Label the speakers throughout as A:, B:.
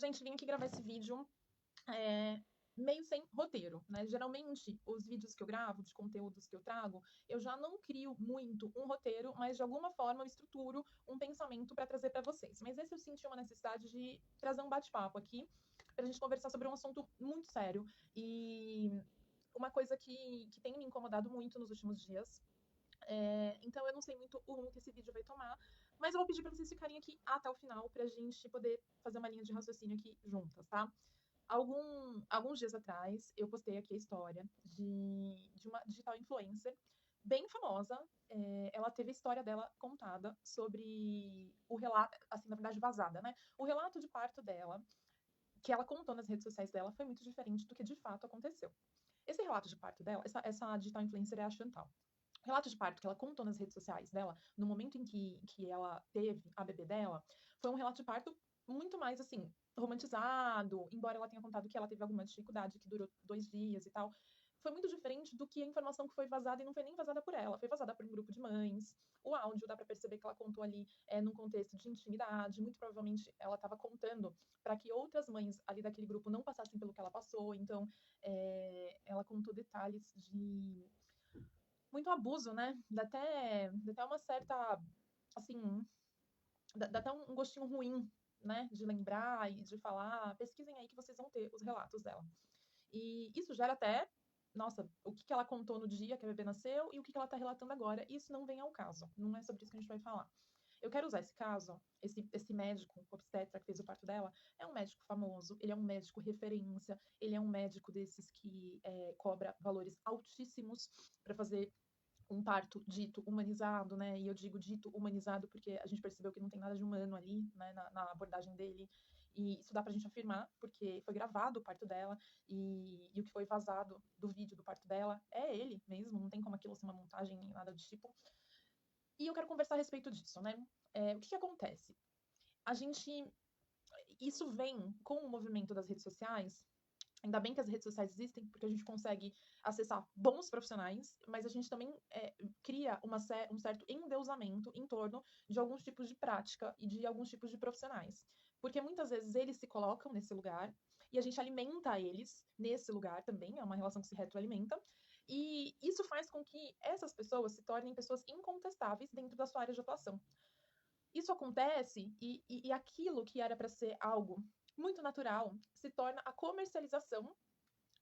A: Gente, vim aqui gravar esse vídeo meio sem roteiro, né? Geralmente, os vídeos que eu gravo, de conteúdos que eu trago, eu já não crio muito um roteiro, mas de alguma forma eu estruturo um pensamento para trazer para vocês. Mas esse eu senti uma necessidade de trazer um bate-papo aqui, para a gente conversar sobre um assunto muito sério e uma coisa que tem me incomodado muito nos últimos dias. Então eu não sei muito o rumo que esse vídeo vai tomar, mas eu vou pedir para vocês ficarem aqui até o final para a gente poder fazer uma linha de raciocínio aqui juntas, tá? Alguns dias atrás, eu postei aqui a história de uma digital influencer bem famosa. Ela teve a história dela contada sobre o relato, assim, na verdade, vazada, né? O relato de parto dela, que ela contou nas redes sociais dela, foi muito diferente do que de fato aconteceu. Esse relato de parto dela, essa digital influencer é a Chantal. O relato de parto que ela contou nas redes sociais dela, no momento em que ela teve a bebê dela, foi um relato de parto muito mais, assim, romantizado, embora ela tenha contado que ela teve alguma dificuldade, que durou 2 dias e tal. Foi muito diferente do que a informação que foi vazada, e não foi nem vazada por ela, foi vazada por um grupo de mães. O áudio, dá pra perceber que ela contou ali num contexto de intimidade, muito provavelmente ela estava contando para que outras mães ali daquele grupo não passassem pelo que ela passou, então ela contou detalhes de muito abuso, né? Dá até uma certa, assim, dá até um gostinho ruim, né? De lembrar e de falar. Pesquisem aí que vocês vão ter os relatos dela. E isso gera até, nossa, o que ela contou no dia que a bebê nasceu e o que ela tá relatando agora. Isso não vem ao caso. Não é sobre isso que a gente vai falar. Eu quero usar esse caso, esse médico obstetra que fez o parto dela, é um médico famoso, ele é um médico referência, ele é um médico desses que cobra valores altíssimos para fazer um parto dito humanizado, né? E eu digo dito humanizado porque a gente percebeu que não tem nada de humano ali, né, na abordagem dele. E isso dá pra gente afirmar, porque foi gravado o parto dela, e o que foi vazado do vídeo do parto dela é ele mesmo, não tem como aquilo ser uma montagem nem nada do tipo. E eu quero conversar a respeito disso, né? O que acontece? A gente. Isso vem com o movimento das redes sociais. Ainda bem que as redes sociais existem, porque a gente consegue acessar bons profissionais, mas a gente também cria um certo endeusamento em torno de alguns tipos de prática e de alguns tipos de profissionais. Porque muitas vezes eles se colocam nesse lugar e a gente alimenta eles nesse lugar também, é uma relação que se retroalimenta. E isso faz com que essas pessoas se tornem pessoas incontestáveis dentro da sua área de atuação. Isso acontece e aquilo que era para ser algo muito natural se torna a comercialização,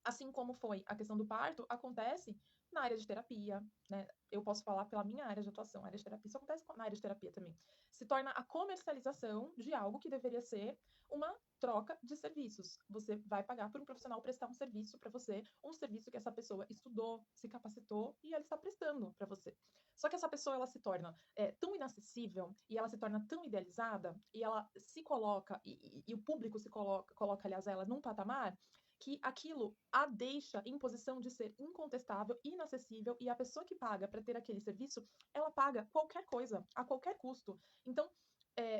A: assim como foi a questão do parto, acontece na área de terapia, né? Eu posso falar pela minha área de atuação, área de terapia, isso acontece na área de terapia também. Se torna a comercialização de algo que deveria ser uma troca de serviços. Você vai pagar por um profissional prestar um serviço para você, um serviço que essa pessoa estudou, se capacitou e ela está prestando para você. Só que essa pessoa ela se torna tão inacessível e ela se torna tão idealizada e ela se coloca e o público se coloca, aliás, ela num patamar que aquilo a deixa em posição de ser incontestável, inacessível, e a pessoa que paga para ter aquele serviço, ela paga qualquer coisa, a qualquer custo. Então,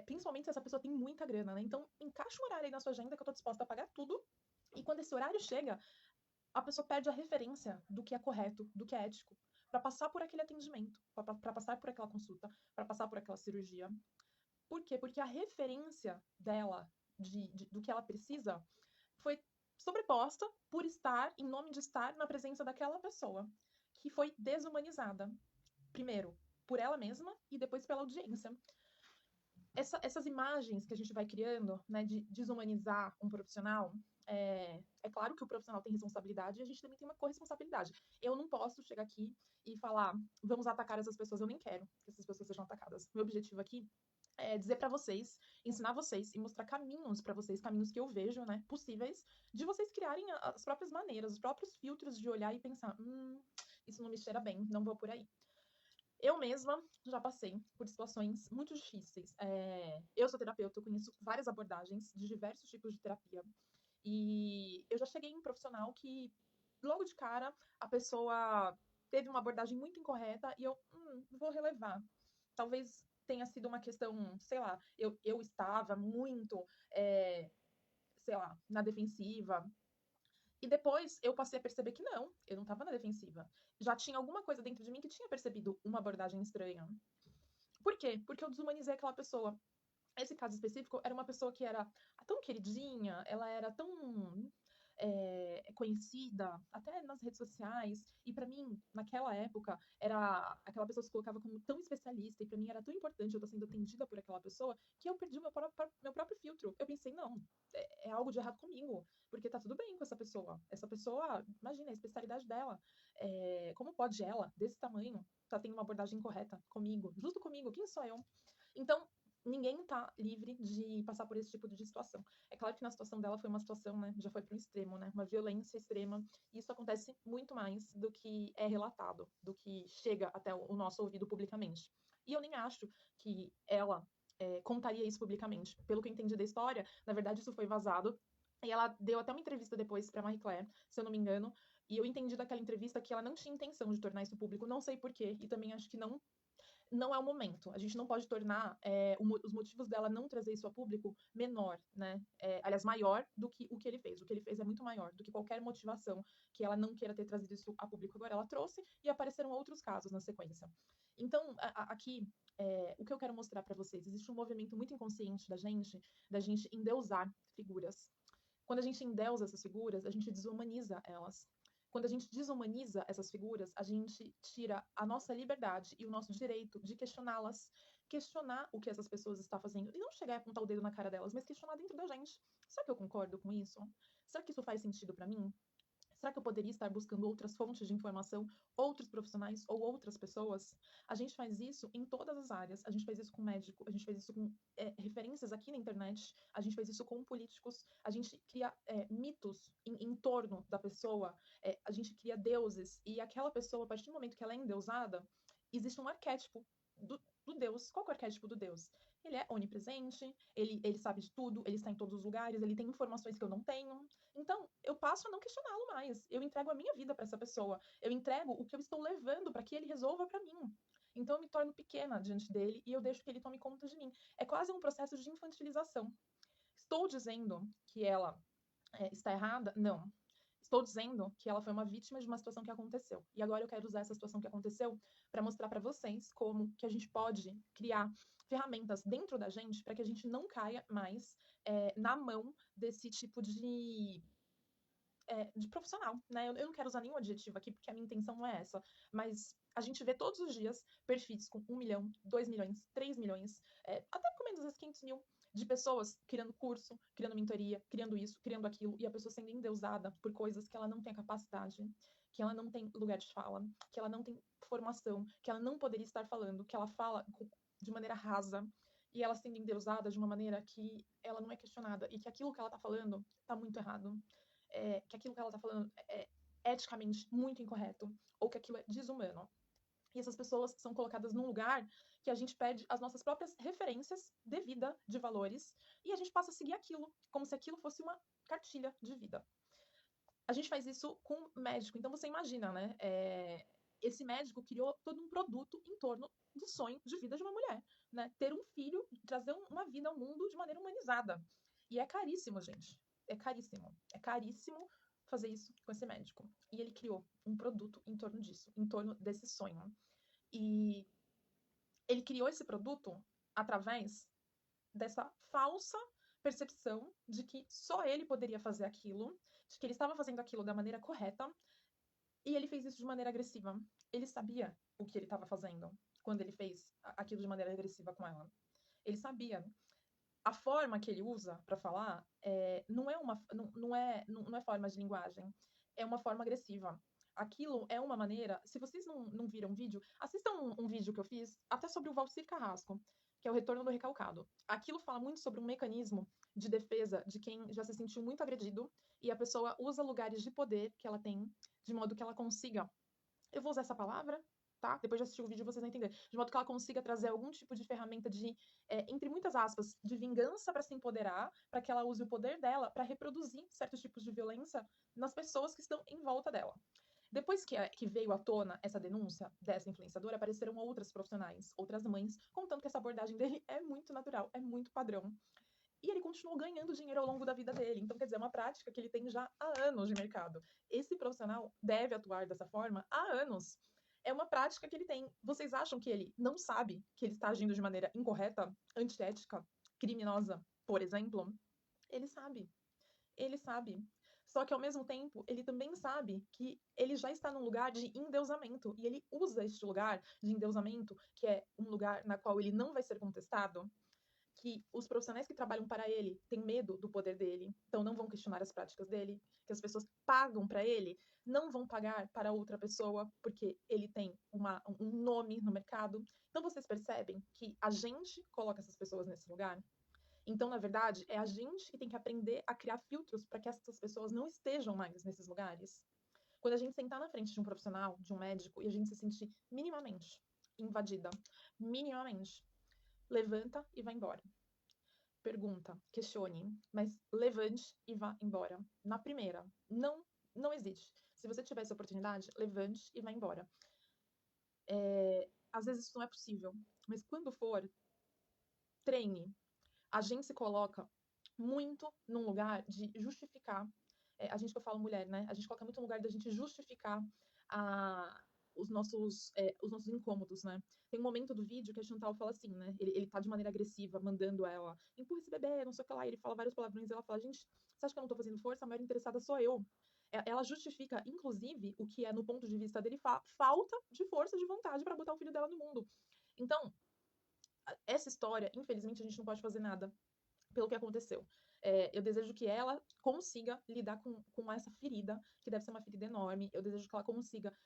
A: principalmente se essa pessoa tem muita grana, né? Então, encaixa um horário aí na sua agenda que eu tô disposta a pagar tudo, e quando esse horário chega, a pessoa perde a referência do que é correto, do que é ético, para passar por aquele atendimento, para passar por aquela consulta, para passar por aquela cirurgia. Por quê? Porque a referência dela, do que ela precisa, foi sobreposta por estar, em nome de estar na presença daquela pessoa, que foi desumanizada. Primeiro, por ela mesma e depois pela audiência. Essas imagens que a gente vai criando, né, de desumanizar um profissional, claro que o profissional tem responsabilidade e a gente também tem uma corresponsabilidade. Eu não posso chegar aqui e falar, vamos atacar essas pessoas, eu nem quero que essas pessoas sejam atacadas. Meu objetivo aqui dizer para vocês, ensinar vocês e mostrar caminhos para vocês, caminhos que eu vejo, né, possíveis, de vocês criarem as próprias maneiras, os próprios filtros de olhar e pensar, isso não me cheira bem, não vou por aí. Eu mesma já passei por situações muito difíceis. Eu sou terapeuta, eu conheço várias abordagens de diversos tipos de terapia. E eu já cheguei em um profissional que, logo de cara, a pessoa teve uma abordagem muito incorreta e eu vou relevar. Talvez tenha sido uma questão, sei lá, eu estava muito, sei lá, na defensiva. E depois eu passei a perceber que não, eu não estava na defensiva. Já tinha alguma coisa dentro de mim que tinha percebido uma abordagem estranha. Por quê? Porque eu desumanizei aquela pessoa. esse caso específico era uma pessoa que era tão queridinha, ela era tão conhecida, até nas redes sociais, e pra mim, naquela época, era aquela pessoa que se colocava como tão especialista, e pra mim era tão importante eu estar sendo atendida por aquela pessoa, que eu perdi o meu próprio filtro. Eu pensei, não, é algo de errado comigo, porque tá tudo bem com essa pessoa. Essa pessoa, imagina, a especialidade dela. Como pode ela, desse tamanho, tá tendo uma abordagem correta comigo, justo comigo? Quem sou eu? Então, ninguém tá livre de passar por esse tipo de situação. É claro que na situação dela foi uma situação, né, já foi para um extremo, né, uma violência extrema, e isso acontece muito mais do que é relatado, do que chega até o nosso ouvido publicamente. E eu nem acho que ela contaria isso publicamente. Pelo que eu entendi da história, na verdade isso foi vazado, e ela deu até uma entrevista depois para Marie Claire, se eu não me engano, e eu entendi daquela entrevista que ela não tinha intenção de tornar isso público, não sei porquê, e também acho que não é o momento. A gente não pode tornar os motivos dela não trazer isso a público menor, né? Aliás, maior do que o que ele fez. O que ele fez é muito maior do que qualquer motivação que ela não queira ter trazido isso a público. Agora ela trouxe e apareceram outros casos na sequência. Então, aqui, o que eu quero mostrar para vocês, existe um movimento muito inconsciente da gente endeusar figuras. Quando a gente endeusa essas figuras, a gente desumaniza elas. Quando a gente desumaniza essas figuras, a gente tira a nossa liberdade e o nosso direito de questioná-las, questionar o que essas pessoas estão fazendo, e não chegar a apontar o dedo na cara delas, mas questionar dentro da gente. Será que eu concordo com isso? Será que isso faz sentido para mim? Será que eu poderia estar buscando outras fontes de informação, outros profissionais ou outras pessoas? A gente faz isso em todas as áreas. A gente faz isso com médico, a gente faz isso com referências aqui na internet, a gente faz isso com políticos, a gente cria mitos em torno da pessoa, a gente cria deuses, e aquela pessoa, a partir do momento que ela é endeusada, existe um arquétipo do Deus. Qual é o arquétipo do Deus? Ele é onipresente, ele sabe de tudo, ele está em todos os lugares, ele tem informações que eu não tenho. Então, eu passo a não questioná-lo mais. Eu entrego a minha vida para essa pessoa. Eu entrego o que eu estou levando para que ele resolva para mim. Então, eu me torno pequena diante dele e eu deixo que ele tome conta de mim. É quase um processo de infantilização. Estou dizendo que ela está errada? Não. Estou dizendo que ela foi uma vítima de uma situação que aconteceu. E agora eu quero usar essa situação que aconteceu para mostrar para vocês como que a gente pode criar ferramentas dentro da gente para que a gente não caia mais na mão desse tipo de profissional, né? Eu não quero usar nenhum adjetivo aqui, porque a minha intenção não é essa, mas a gente vê todos os dias perfis com 1 milhão, 2 milhões, 3 milhões, até com menos de 500 mil, de pessoas criando curso, criando mentoria, criando isso, criando aquilo, e a pessoa sendo endeusada por coisas que ela não tem capacidade, que ela não tem lugar de fala, que ela não tem formação, que ela não poderia estar falando, que ela fala de maneira rasa, e ela sendo endeusada de uma maneira que ela não é questionada, e que aquilo que ela tá falando tá muito errado, que aquilo que ela tá falando é eticamente muito incorreto, ou que aquilo é desumano. E essas pessoas são colocadas num lugar que a gente perde as nossas próprias referências de vida, de valores, e a gente passa a seguir aquilo, como se aquilo fosse uma cartilha de vida. A gente faz isso com médico, então você imagina, né? Esse médico criou todo um produto em torno do sonho de vida de uma mulher, né? Ter um filho, trazer uma vida ao mundo de maneira humanizada. E é caríssimo, gente. É caríssimo. É caríssimo fazer isso com esse médico. E ele criou um produto em torno disso, em torno desse sonho. E ele criou esse produto através dessa falsa percepção de que só ele poderia fazer aquilo, de que ele estava fazendo aquilo da maneira correta, e ele fez isso de maneira agressiva. Ele sabia o que ele estava fazendo quando ele fez aquilo de maneira agressiva com ela. Ele sabia. A forma que ele usa para falar não é forma de linguagem, é uma forma agressiva. Aquilo é uma maneira. Se vocês não viram um vídeo, assistam um vídeo que eu fiz até sobre o Valcir Carrasco, que é o retorno do recalcado. Aquilo fala muito sobre um mecanismo de defesa de quem já se sentiu muito agredido e a pessoa usa lugares de poder que ela tem de modo que ela consiga. Eu vou usar essa palavra, tá? Depois de assistir o vídeo vocês vão entender. De modo que ela consiga trazer algum tipo de ferramenta de, entre muitas aspas, de vingança para se empoderar, para que ela use o poder dela para reproduzir certos tipos de violência nas pessoas que estão em volta dela. Depois que veio à tona essa denúncia dessa influenciadora, apareceram outras profissionais, outras mães, contando que essa abordagem dele é muito natural, é muito padrão. E ele continuou ganhando dinheiro ao longo da vida dele. Então, quer dizer, é uma prática que ele tem já há anos de mercado. Esse profissional deve atuar dessa forma há anos. É uma prática que ele tem. Vocês acham que ele não sabe que ele está agindo de maneira incorreta, antiética? criminosa, por exemplo, ele sabe. Ele sabe. Só que ao mesmo tempo, ele também sabe que ele já está num lugar de endeusamento e ele usa este lugar de endeusamento, que é um lugar na qual ele não vai ser contestado, que os profissionais que trabalham para ele têm medo do poder dele, então não vão questionar as práticas dele, que as pessoas pagam para ele, não vão pagar para outra pessoa, porque ele tem um nome no mercado. Então vocês percebem que a gente coloca essas pessoas nesse lugar? Então, na verdade, é a gente que tem que aprender a criar filtros para que essas pessoas não estejam mais nesses lugares. Quando a gente sentar na frente de um profissional, de um médico, e a gente se sentir minimamente invadida, minimamente, levanta e vai embora. Pergunta, questione, mas levante e vá embora. Na primeira, não hesite. Se você tiver essa oportunidade, levante e vá embora. Às vezes isso não é possível, mas quando for, treine. A gente se coloca muito num lugar de justificar. A gente que eu falo mulher, né? A gente coloca muito no lugar da gente justificar a, os nossos incômodos, né? Tem um momento do vídeo que a Chantal fala assim, né? Ele tá de maneira agressiva, mandando ela, empurra esse bebê, não sei o que lá. E ele fala vários palavrões e ela fala, gente, você acha que eu não tô fazendo força? A maior interessada sou eu. Ela justifica, inclusive, o que é, no ponto de vista dele, falta de força, de vontade para botar o filho dela no mundo. Então, essa história, infelizmente, a gente não pode fazer nada pelo que aconteceu. Eu desejo que ela consiga lidar com essa ferida, que deve ser uma ferida enorme. Eu desejo que ela consiga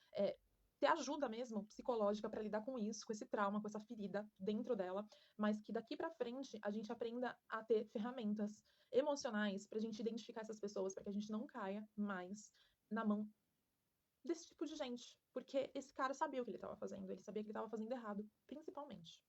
A: ter ajuda mesmo psicológica para lidar com isso, com esse trauma, com essa ferida dentro dela, mas que daqui para frente a gente aprenda a ter ferramentas emocionais para a gente identificar essas pessoas, para que a gente não caia mais na mão desse tipo de gente, porque esse cara sabia o que ele estava fazendo, ele sabia que ele estava fazendo errado, principalmente.